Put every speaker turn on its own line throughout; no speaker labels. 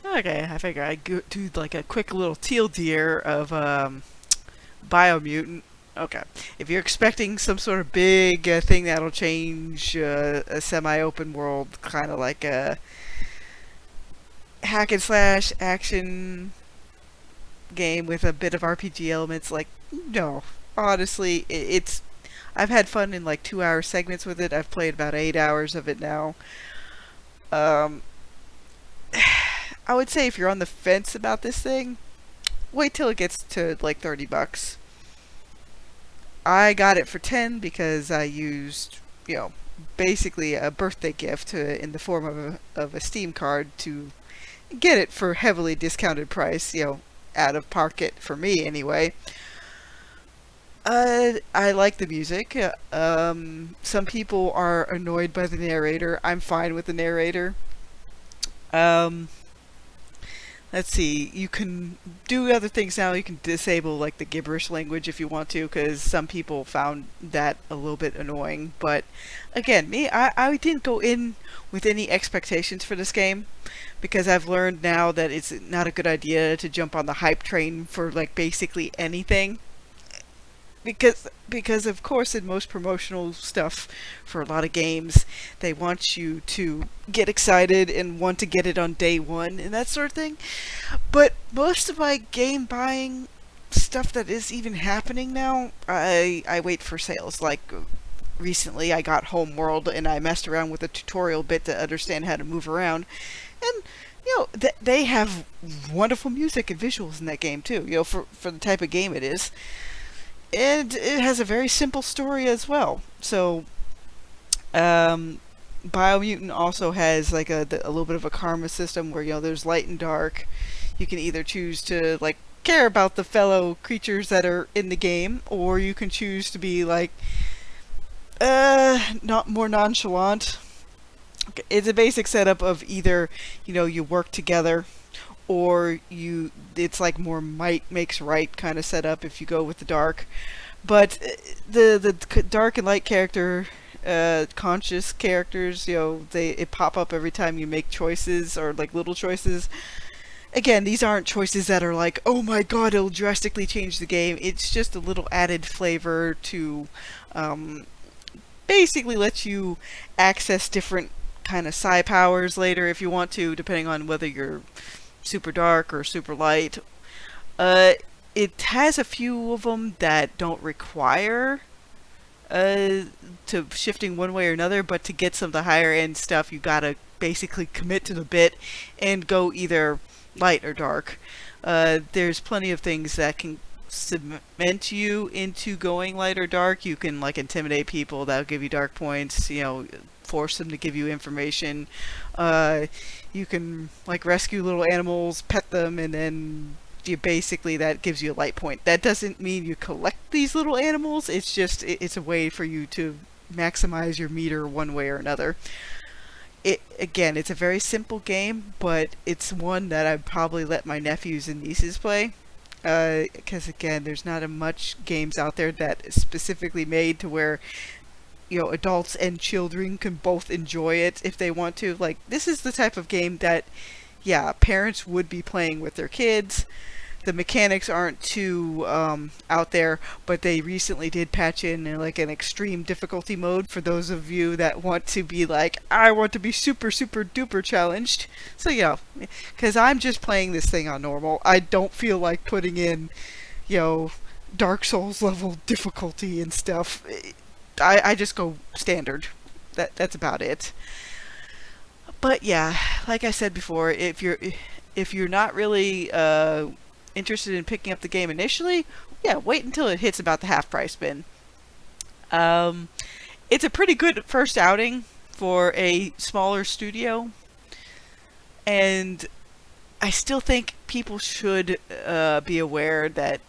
Okay, I figure I'd do like a quick little teal deer of Biomutant. Okay, if you're expecting some sort of big thing that'll change a semi-open world, kind of like a hack and slash action game with a bit of RPG elements, like no, honestly, it's. I've had fun in like 2 hour segments with it. I've played about 8 hours of it now. Um, I would say if you're on the fence about this thing, wait till it gets to like $30. I got it for 10 because I used, you know, basically a birthday gift in the form of a Steam card to get it for heavily discounted price, out of pocket for me anyway. I like the music. Some people are annoyed by the narrator. I'm fine with the narrator. Um, let's see. You can do other things now. You can disable like the gibberish language if you want to, because some people found that a little bit annoying. But again, I didn't go in with any expectations for this game because I've learned now that it's not a good idea to jump on the hype train for like basically anything. Because of course in most promotional stuff for a lot of games they want you to get excited and want to get it on day one and that sort of thing, but most of my game buying stuff that is even happening now, I wait for sales. Like recently I got Homeworld and I messed around with a tutorial bit to understand how to move around, and they have wonderful music and visuals in that game too, for the type of game it is, and it has a very simple story as well. So, um, Biomutant also has like a little bit of a karma system where there's light and dark. You can either choose to like care about the fellow creatures that are in the game, or you can choose to be like not more nonchalant. Okay, it's a basic setup of either you work together, or it's like more might makes right kind of setup if you go with the dark. But the dark and light character, conscious characters, they it pop up every time you make choices or like little choices. Again, these aren't choices that are like, oh my god, it'll drastically change the game. It's just a little added flavor to um, basically let you access different kind of psi powers later if you want to, depending on whether you're super dark or super light. Uh, it has a few of them that don't require uh, to shifting one way or another, but to get some of the higher end stuff, you gotta basically commit to the bit and go either light or dark. There's plenty of things that can cement you into going light or dark. You can like intimidate people, that'll give you dark points, force them to give you information. Uh, you can like rescue little animals, pet them, and then basically that gives you a light point. That doesn't mean you collect these little animals. It's just it's a way for you to maximize your meter one way or another. It again, it's a very simple game, but it's one that I'd probably let my nephews and nieces play. Because again, there's not a much games out there that is specifically made to where adults and children can both enjoy it if they want to. Like this is the type of game that, yeah, parents would be playing with their kids. The mechanics aren't too out there, but they recently did patch in like an extreme difficulty mode for those of you that want to be like, I want to be super super duper challenged. So because I'm just playing this thing on normal. I don't feel like putting in, you know, Dark Souls level difficulty and stuff. I just go standard. That's about it. But yeah, like I said before, if you're not really interested in picking up the game initially, yeah, wait until it hits about the half price bin. Um, it's a pretty good first outing for a smaller studio, and I still think people should be aware that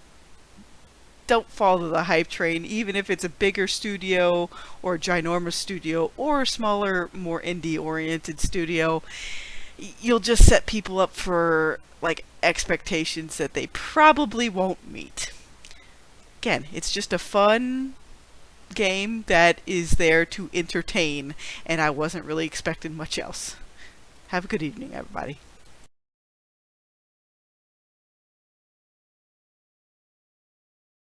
don't follow the hype train, even if it's a bigger studio or a ginormous studio or a smaller, more indie oriented studio. You'll just set people up for like expectations that they probably won't meet. Again, it's just a fun game that is there to entertain, and I wasn't really expecting much else. Have a good evening, everybody.